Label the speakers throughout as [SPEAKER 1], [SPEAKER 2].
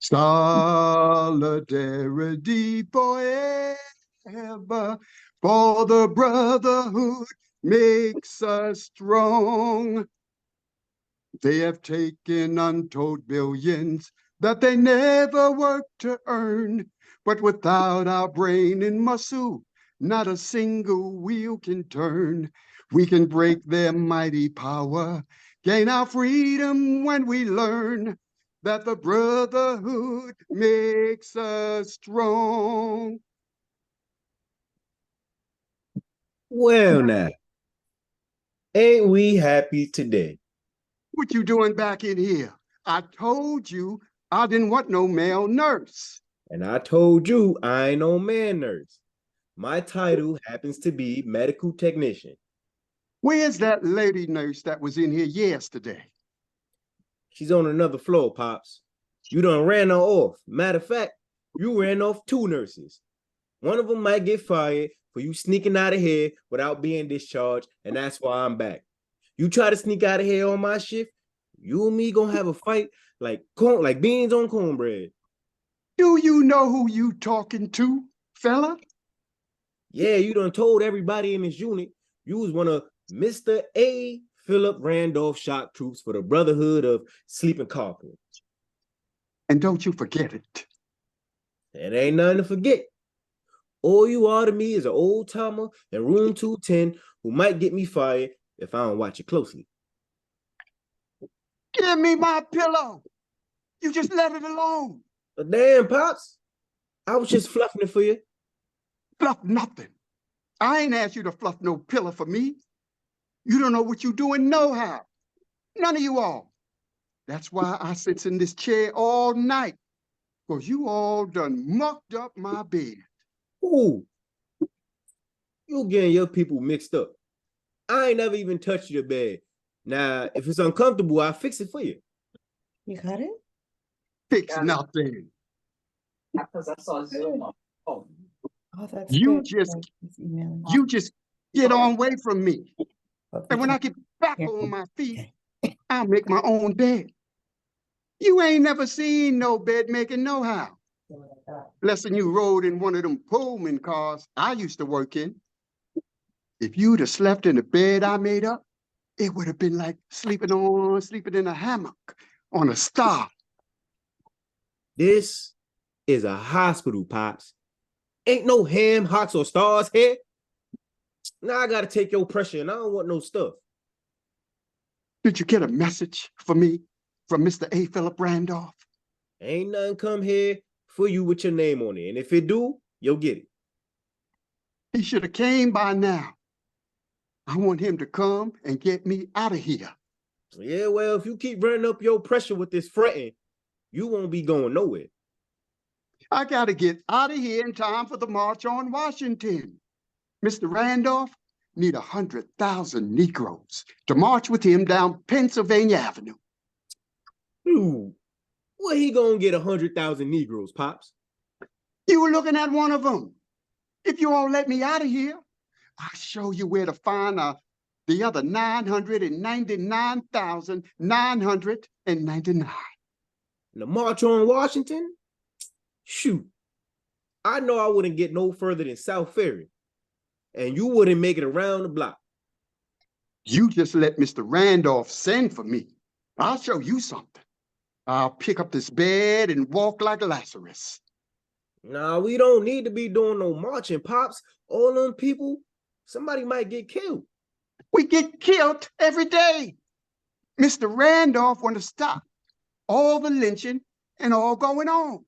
[SPEAKER 1] Solidarity forever, for the brotherhood makes us strong. They have taken untold billions that they never worked to earn, but without our brain and muscle, not a single wheel can turn. We can break their mighty power, gain our freedom when we learn that the brotherhood makes us strong.
[SPEAKER 2] Well, now, ain't we happy today?
[SPEAKER 1] What you doing back in here? I told you I didn't want no male nurse.
[SPEAKER 2] And I told you I ain't no man nurse. My title happens to be medical technician.
[SPEAKER 1] Where's that lady nurse that was in here yesterday?
[SPEAKER 2] She's on another floor, Pops. You done ran her off. Matter of fact, you ran off two nurses. One of them might get fired for you sneaking out of here without being discharged, and that's why I'm back. You try to sneak out of here on my shift, you and me gonna have a fight like beans on cornbread.
[SPEAKER 1] Do you know who you talking to, fella?
[SPEAKER 2] Yeah, you done told everybody in this unit you was one of Mr. A. Phillip Randolph shock troops for the Brotherhood of Sleeping Carpet.
[SPEAKER 1] And don't you forget it.
[SPEAKER 2] It ain't nothing to forget. All you are to me is an old timer in room 210 who might get me fired if I don't watch it closely.
[SPEAKER 1] Give me my pillow. You just let it alone.
[SPEAKER 2] But damn, Pops, I was just fluffing it for you.
[SPEAKER 1] Fluff nothing. I ain't asked you to fluff no pillow for me. You don't know what you doing no how. None of you all. That's why I sits in this chair all night, because you all done mucked up my bed.
[SPEAKER 2] Ooh, you getting your people mixed up. I ain't never even touched your bed. Now, if it's uncomfortable, I'll fix it for you.
[SPEAKER 3] You got it?
[SPEAKER 1] Fix nothing.
[SPEAKER 4] Because I saw Zoom on phone.
[SPEAKER 3] Oh, that's
[SPEAKER 1] You
[SPEAKER 3] good.
[SPEAKER 1] just get on away from me. And when I get back on my feet, I'll make my own bed. You ain't never seen no bed making no how. Less than you rode in one of them Pullman cars I used to work in. If you'd have slept in the bed I made up, it would have been like sleeping in a hammock on a star.
[SPEAKER 2] This is a hospital, Pops. Ain't no ham, hocks, or stars here. Now I gotta take your pressure, and I don't want no stuff.
[SPEAKER 1] Did you get a message for me from Mr. A. Phillip Randolph?
[SPEAKER 2] Ain't nothing come here for you with your name on it, and if it do, you'll get it.
[SPEAKER 1] He should have came by now. I want him to come and get me out of here.
[SPEAKER 2] Yeah, well, if you keep running up your pressure with this fretting, you won't be going nowhere.
[SPEAKER 1] I got to get out of here in time for the March on Washington. Mr. Randolph need 100,000 Negroes to march with him down Pennsylvania Avenue.
[SPEAKER 2] Ooh, where he gonna get 100,000 Negroes, Pops?
[SPEAKER 1] You were looking at one of them. If you all let me out of here, I'll show you where to find the other 999,999.
[SPEAKER 2] The March on Washington? Shoot, I know I wouldn't get no further than South Ferry, and you wouldn't make it around the block.
[SPEAKER 1] You just let Mr. Randolph send for me. I'll show you something. I'll pick up this bed and walk like Lazarus.
[SPEAKER 2] Nah, we don't need to be doing no marching, Pops. All them people, somebody might get killed.
[SPEAKER 1] We get killed every day. Mr. Randolph want to stop all the lynching and all going on.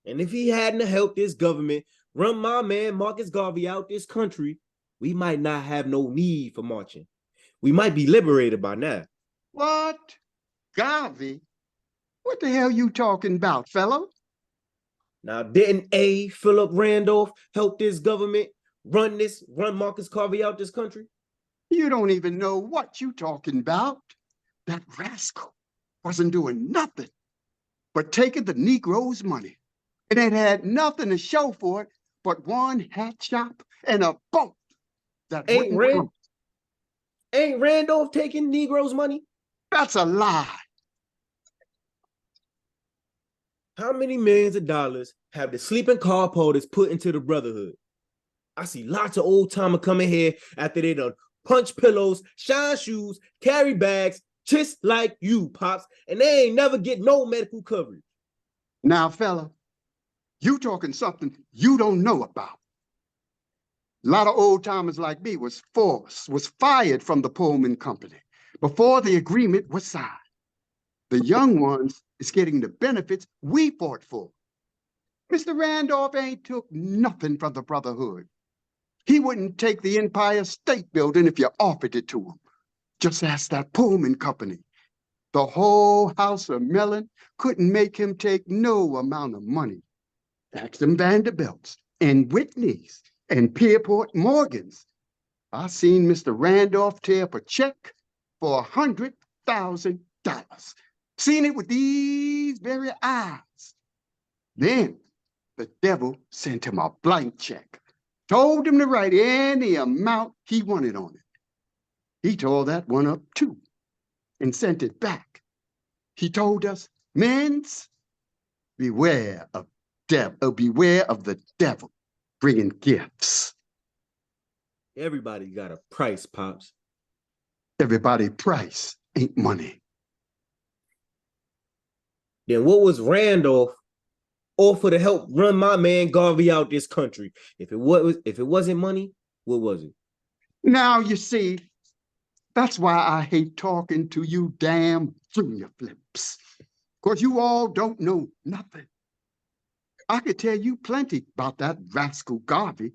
[SPEAKER 2] And if he hadn't helped this government run my man Marcus Garvey out this country, we might not have no need for marching. We might be liberated by now.
[SPEAKER 1] What? Garvey? What the hell you talking about, fellow?
[SPEAKER 2] Now, didn't A. Phillip Randolph help this government run Marcus Garvey out this country?
[SPEAKER 1] You don't even know what you talking about. That rascal wasn't doing nothing but taking the Negroes' money. And it had nothing to show for it but one hat shop and a boat that
[SPEAKER 2] Ain't Randolph taking Negroes' money?
[SPEAKER 1] That's a lie.
[SPEAKER 2] How many millions of dollars have the sleeping car porters put into the brotherhood? I see lots of old timer coming here after they done punch pillows, shine shoes, carry bags, just like you, Pops, and they ain't never get no medical coverage.
[SPEAKER 1] Now, fella, you talking something you don't know about. A lot of old timers like me was fired from the Pullman Company before the agreement was signed. The young ones is getting the benefits we fought for. Mr. Randolph ain't took nothing from the brotherhood. He wouldn't take the Empire State Building if you offered it to him. Just ask that Pullman Company. The whole House of Mellon couldn't make him take no amount of money. Ask them Vanderbilts and Whitneys and Pierpont Morgans. I seen Mr. Randolph tear up a check for $100,000. Seen it with these very eyes. Then the devil sent him a blank check, told him to write any amount he wanted on it. He tore that one up too and sent it back. He told us, men's, beware of the devil bringing gifts.
[SPEAKER 2] Everybody got a price, Pops.
[SPEAKER 1] Everybody's price ain't money.
[SPEAKER 2] Then what was Randolph offer to help run my man Garvey out this country? If it wasn't money, what was it?
[SPEAKER 1] Now you see, that's why I hate talking to you damn junior flips. Because you all don't know nothing. I could tell you plenty about that rascal Garvey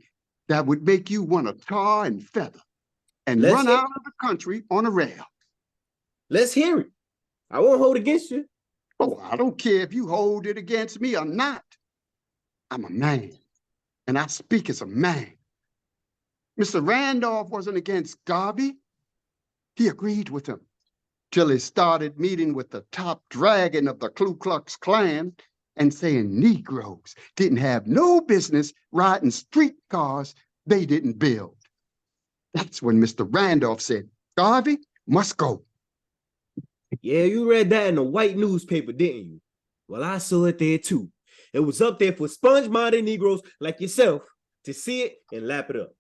[SPEAKER 1] that would make you want to tar and feather and run out of the country on a rail.
[SPEAKER 2] Let's hear it. I won't hold against you.
[SPEAKER 1] Oh, I don't care if you hold it against me or not. I'm a man, and I speak as a man. Mr. Randolph wasn't against Garvey. He agreed with him till he started meeting with the top dragon of the Ku Klux Klan and saying Negroes didn't have no business riding streetcars they didn't build. That's when Mr. Randolph said, Garvey must go.
[SPEAKER 2] Yeah, you read that in a white newspaper, didn't you? Well, I saw it there too. It was up there for sponge-minded Negroes like yourself to see it and lap it up.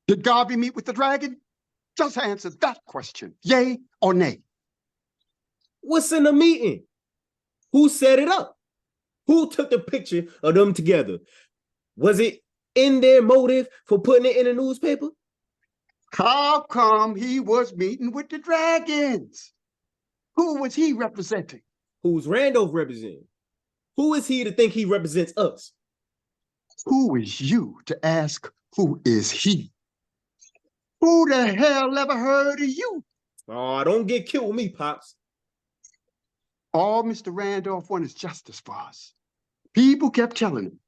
[SPEAKER 1] Did Garvey meet with the dragon? Just answer that question, yay or nay.
[SPEAKER 2] What's in the meeting? Who set it up? Who took the picture of them together? Was it in their motive for putting it in a newspaper?
[SPEAKER 1] How come he was meeting with the dragons? Who was he representing?
[SPEAKER 2] Who's Randolph representing? Who is he to think he represents us?
[SPEAKER 1] Who is you to ask who is he? Who the hell ever heard of you?
[SPEAKER 2] Oh, don't get killed with me, Pops.
[SPEAKER 1] All Mr. Randolph wanted is justice for us. People kept telling him,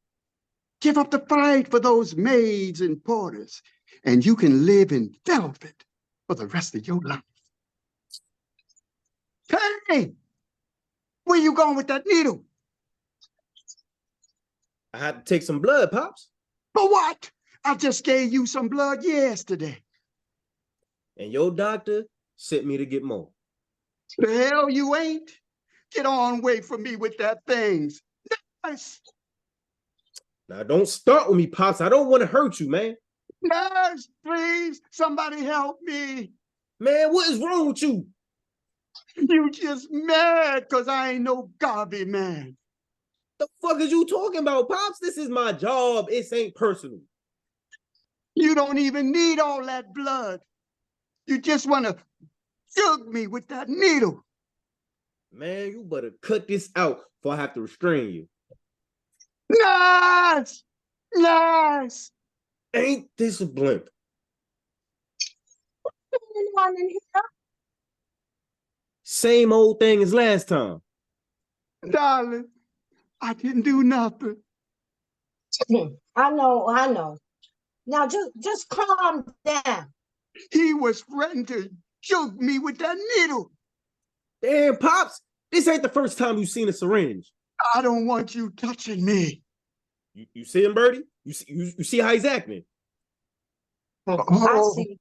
[SPEAKER 1] give up the fight for those maids and porters, and you can live in velvet for the rest of your life. Hey, where you going with that needle?
[SPEAKER 2] I had to take some blood, Pops.
[SPEAKER 1] For what? I just gave you some blood yesterday.
[SPEAKER 2] And your doctor sent me to get more.
[SPEAKER 1] The hell you ain't. Get on away from me with that things. Nurse.
[SPEAKER 2] Now, don't start with me, Pops. I don't want to hurt you, man.
[SPEAKER 1] Nurse, please, somebody help me.
[SPEAKER 2] Man, what is wrong with you?
[SPEAKER 1] You just mad because I ain't no Garvey man.
[SPEAKER 2] The fuck is you talking about, Pops? This is my job. It ain't personal.
[SPEAKER 1] You don't even need all that blood. You just want to jug me with that needle.
[SPEAKER 2] Man, you better cut this out before I have to restrain you.
[SPEAKER 1] Nurse! Nurse!
[SPEAKER 2] Ain't this a blimp?
[SPEAKER 3] Anyone in here?
[SPEAKER 2] Same old thing as last time.
[SPEAKER 1] Darling, I didn't do nothing.
[SPEAKER 3] I know. Now just calm down.
[SPEAKER 1] He was threatening to jug me with that needle.
[SPEAKER 2] Damn, Pops, this ain't the first time you've seen a syringe.
[SPEAKER 1] I don't want you touching me.
[SPEAKER 2] You see him, Birdie? You see how he's acting?
[SPEAKER 3] I
[SPEAKER 1] Oh.
[SPEAKER 3] see.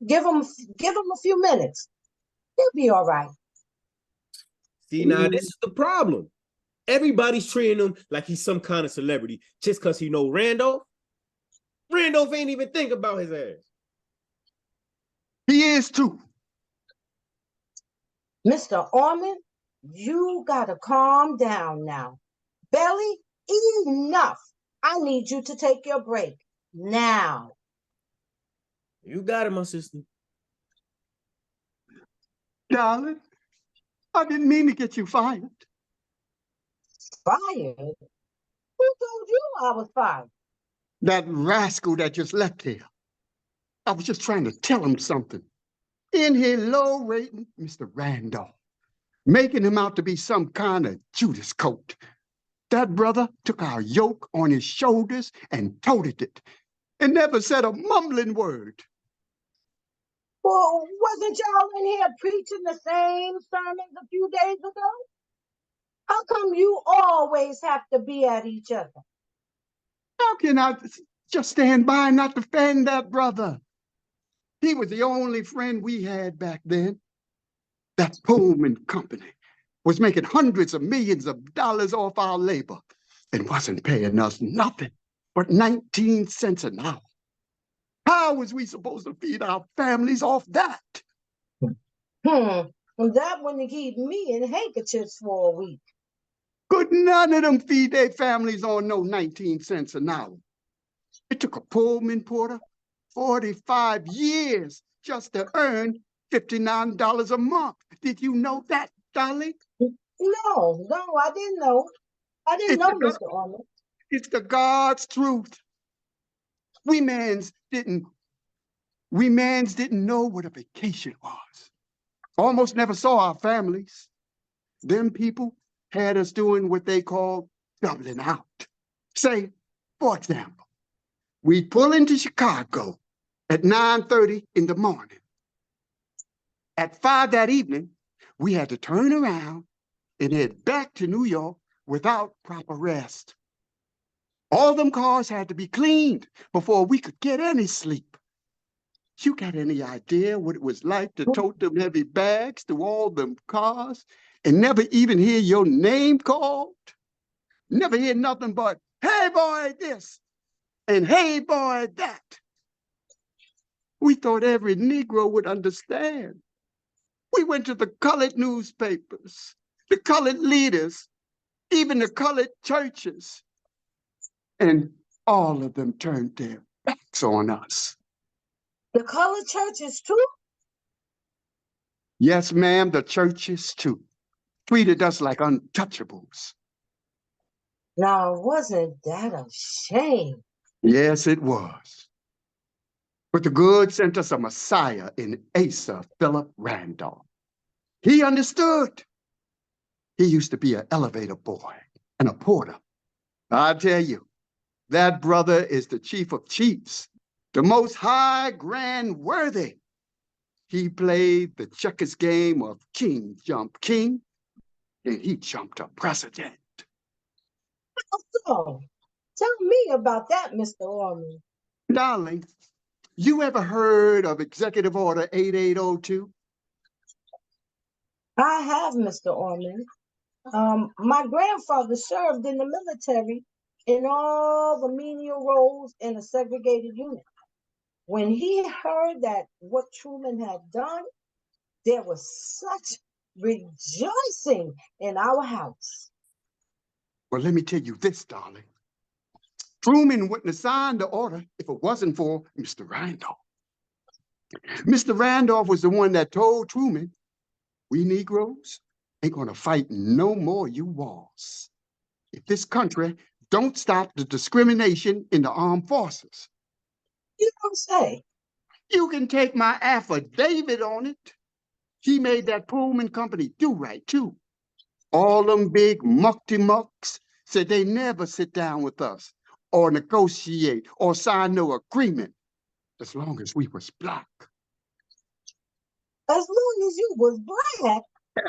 [SPEAKER 3] Give him a few minutes. He'll be all right.
[SPEAKER 2] See, now this is the problem. Everybody's treating him like he's some kind of celebrity just because he know Randolph. Randolph ain't even think about his ass.
[SPEAKER 1] He is too.
[SPEAKER 3] Mr. Orman, you gotta calm down now. Belly, enough. I need you to take your break now.
[SPEAKER 2] You got it, my sister.
[SPEAKER 1] Darling, I didn't mean to get you fired.
[SPEAKER 3] Fired? Who told you I was fired?
[SPEAKER 1] That rascal that just left here. I was just trying to tell him something. In here, low-rating Mr. Randolph, making him out to be some kind of Judas coat. That brother took our yoke on his shoulders and toted it, and never said a mumbling word.
[SPEAKER 3] Well, wasn't y'all in here preaching the same sermons a few days ago? How come you always have to be at each other?
[SPEAKER 1] How can I just stand by and not defend that brother? He was the only friend we had back then. That Pullman company was making hundreds of millions of dollars off our labor and wasn't paying us nothing but 19 cents an hour. How was we supposed to feed our families off that?
[SPEAKER 3] That wouldn't keep me in handkerchiefs for a week.
[SPEAKER 1] Could none of them feed their families on no 19 cents an hour? It took a Pullman porter 45 years just to earn $59 a month. Did you know that, darling?
[SPEAKER 3] No, I didn't know. I didn't know, Mr. Orman.
[SPEAKER 1] It's the God's truth. We mans didn't know what a vacation was. Almost never saw our families. Them people had us doing what they call doubling out. Say, for example, we'd pull into Chicago at 9:30 in the morning. At 5 that evening, we had to turn around and head back to New York without proper rest. All them cars had to be cleaned before we could get any sleep. You got any idea what it was like to tote them heavy bags through all them cars and never even hear your name called? Never hear nothing but, hey boy, this, and hey boy, that. We thought every Negro would understand. We went to the colored newspapers, the colored leaders, even the colored churches, and all of them turned their backs on us.
[SPEAKER 3] The colored churches too?
[SPEAKER 1] Yes, ma'am, the churches too. Treated us like untouchables.
[SPEAKER 3] Now, wasn't that a shame?
[SPEAKER 1] Yes, it was. But the good sent us a Messiah in Asa Phillip Randolph. He understood. He used to be an elevator boy and a porter. I tell you, that brother is the chief of chiefs, the most high, grand, worthy. He played the checkers game of king jump king, and he jumped a president.
[SPEAKER 3] So, tell me about that, Mr. Orman.
[SPEAKER 1] Darling, you ever heard of Executive Order 8802?
[SPEAKER 3] I have, Mr. Orman. My grandfather served in the military in all the menial roles in a segregated unit. When he heard that what Truman had done, there was such rejoicing in our house.
[SPEAKER 1] Well, let me tell you this, darling. Truman wouldn't have signed the order if it wasn't for Mr. Randolph. Mr. Randolph was the one that told Truman, we Negroes ain't gonna fight no more you wars if this country don't stop the discrimination in the armed forces.
[SPEAKER 3] You don't say.
[SPEAKER 1] You can take my affidavit on it. He made that Pullman company do right, too. All them big muckety-mucks said they never sit down with us or negotiate or sign no agreement as long as we was black.
[SPEAKER 3] As long as you was black.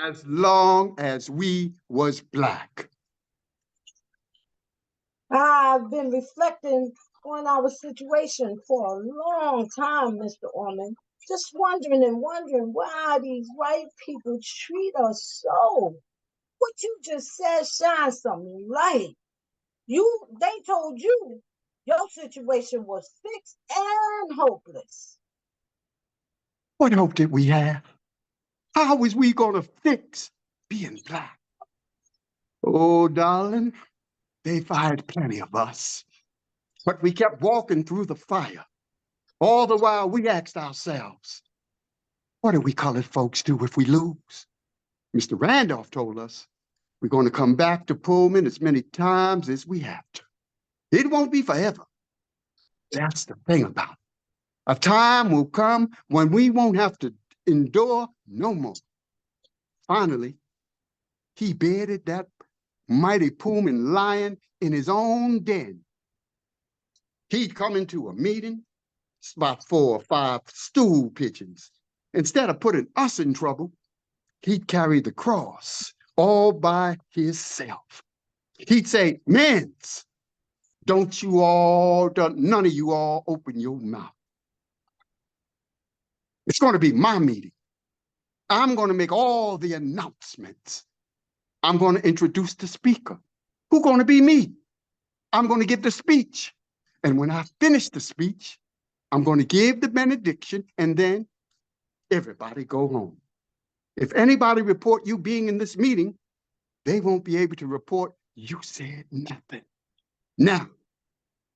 [SPEAKER 1] As long as we was black.
[SPEAKER 3] I've been reflecting on our situation for a long time, Mr. Orman. Just wondering why these white people treat us so. What you just said shines some light. They told you your situation was fixed and hopeless.
[SPEAKER 1] What hope did we have? How was we gonna fix being black? Oh, darling, they fired plenty of us, but we kept walking through the fire. All the while we asked ourselves, what do we colored folks do if we lose? Mr. Randolph told us we're going to come back to Pullman as many times as we have to. It won't be forever. That's the thing about it. A time will come when we won't have to endure no more. Finally, he bedded that mighty Pullman lion in his own den. He'd come into a meeting, spot 4 or 5 stool pigeons. Instead of putting us in trouble, he'd carry the cross all by himself. He'd say, "Men's, none of you all open your mouth. It's going to be my meeting. I'm going to make all the announcements. I'm going to introduce the speaker. Who's going to be me? I'm going to give the speech. And when I finish the speech, I'm going to give the benediction, and then everybody go home. If anybody report you being in this meeting, they won't be able to report you said nothing." Now,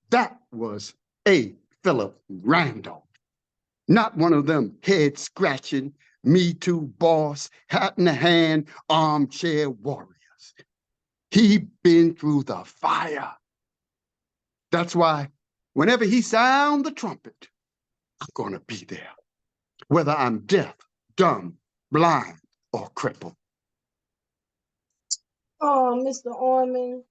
[SPEAKER 1] that was A. Phillip Randolph, not one of them head-scratching, Me Too boss, hat in the hand, armchair warriors. He been through the fire. That's why whenever he sound the trumpet, I'm gonna be there, whether I'm deaf, dumb, blind, or crippled.
[SPEAKER 3] Oh, Mr. Orman,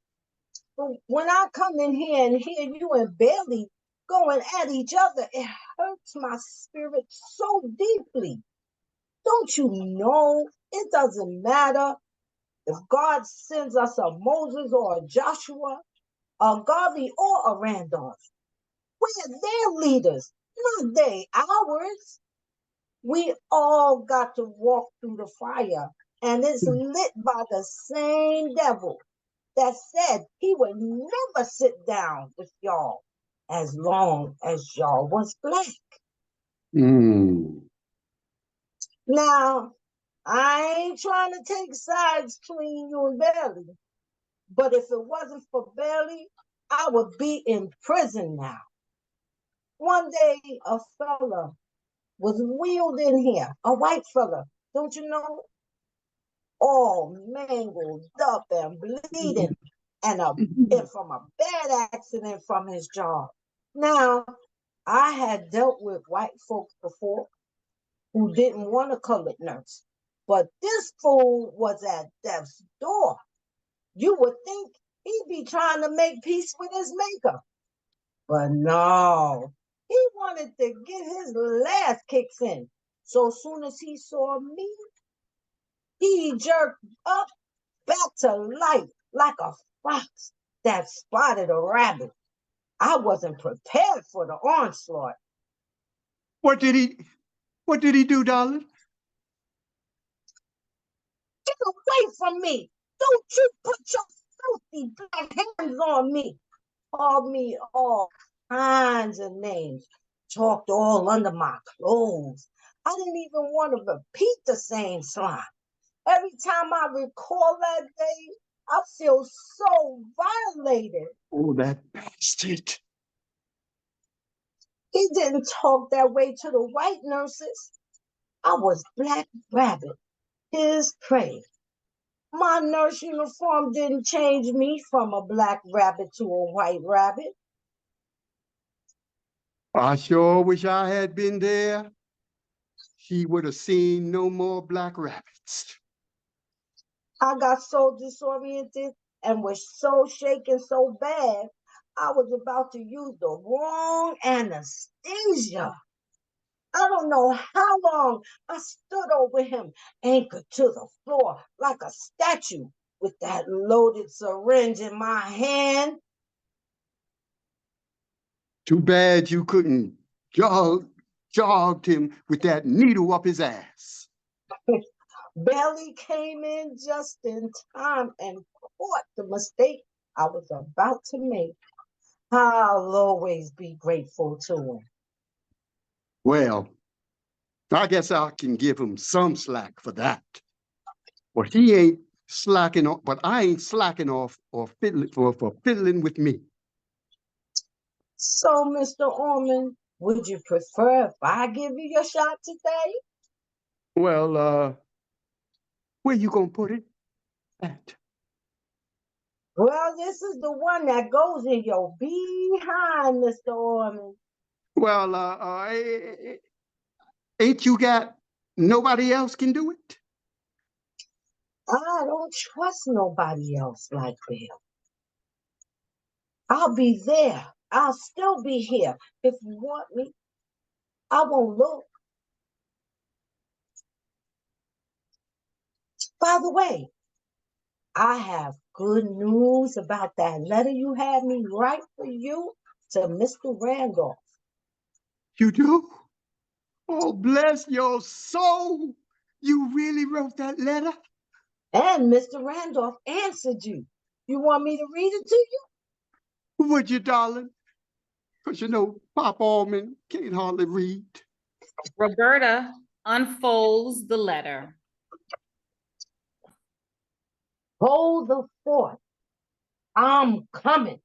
[SPEAKER 3] when I come in here and hear you and Bailey going at each other, it hurts my spirit so deeply. Don't you know it doesn't matter if God sends us a Moses or a Joshua, a Garvey or a Randolph? We're their leaders, not they ours. We all got to walk through the fire, and it's lit by the same devil that said he would never sit down with y'all as long as y'all was black.
[SPEAKER 1] Mm.
[SPEAKER 3] Now, I ain't trying to take sides between you and Bailey, but if it wasn't for Bailey, I would be in prison now. One day, a fella was wheeled in here, a white fella, don't you know? All mangled up and bleeding, and from a bad accident from his job. Now, I had dealt with white folks before who didn't want a colored nurse, but this fool was at death's door. You would think he'd be trying to make peace with his maker, but no, he wanted to get his last kicks in. So soon as he saw me, he jerked up back to life like a fox that spotted a rabbit. I wasn't prepared for the onslaught.
[SPEAKER 1] What did he do, darling?
[SPEAKER 3] Get away from me. Don't you put your filthy black hands on me. Called me all kinds of names. Talked all under my clothes. I didn't even want to repeat the same slime. Every time I recall that day, I feel so violated.
[SPEAKER 1] Oh, that bastard.
[SPEAKER 3] He didn't talk that way to the white nurses. I was Black Rabbit, his prey. My nurse uniform didn't change me from a black rabbit to a white rabbit.
[SPEAKER 1] I sure wish I had been there. He would have seen no more black rabbits.
[SPEAKER 3] I got so disoriented and was so shaken so bad, I was about to use the wrong anesthesia. I don't know how long I stood over him, anchored to the floor like a statue with that loaded syringe in my hand.
[SPEAKER 1] Too bad you couldn't jogged him with that needle up his ass.
[SPEAKER 3] Belly came in just in time and caught the mistake I was about to make. I'll always be grateful to him.
[SPEAKER 1] Well, I guess I can give him some slack for that. But he ain't slacking off, but I ain't slacking off or fiddling for fiddling with me.
[SPEAKER 3] So, Mr. Orman, would you prefer if I give you your shot today?
[SPEAKER 1] Well, where you gonna put it at?
[SPEAKER 3] Well, this is the one that goes in your behind, Mr. Orman.
[SPEAKER 1] Well, ain't you got nobody else can do it?
[SPEAKER 3] I don't trust nobody else like Bill. I'll be there. I'll still be here. If you want me, I won't look. By the way, I have good news about that letter you had me write for you to Mr. Randolph.
[SPEAKER 1] You do? Oh, bless your soul. You really wrote that letter?
[SPEAKER 3] And Mr. Randolph answered you. You want me to read it to you?
[SPEAKER 1] Would you, darling? Because you know, Pop Allman can't hardly read.
[SPEAKER 5] Roberta unfolds the letter.
[SPEAKER 3] Hold the fort. I'm coming.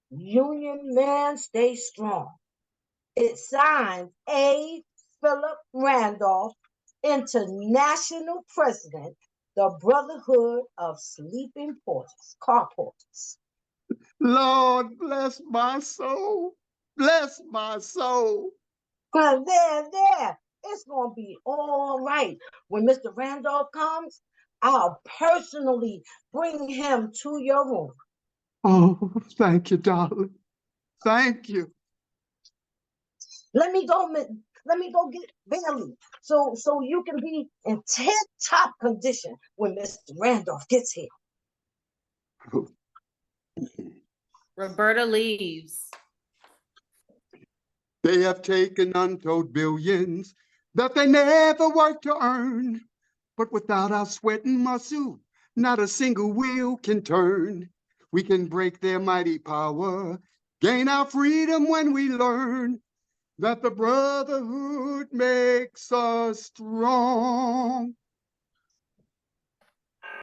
[SPEAKER 3] Union man, stay strong. It's signed A. Phillip Randolph, International President, the Brotherhood of Sleeping Porters, Car Porters.
[SPEAKER 1] Lord, bless my soul. Bless my soul.
[SPEAKER 3] Well, there. It's going to be all right. When Mr. Randolph comes, I'll personally bring him to your room.
[SPEAKER 1] Oh, thank you, darling. Thank you.
[SPEAKER 3] Let me go get Bailey so you can be in tip-top condition when Mr. Randolph gets here.
[SPEAKER 5] Roberta leaves.
[SPEAKER 1] They have taken untold billions that they never worked to earn. But without our sweat and muscle, not a single wheel can turn. We can break their mighty power, gain our freedom when we learn that the brotherhood makes us strong.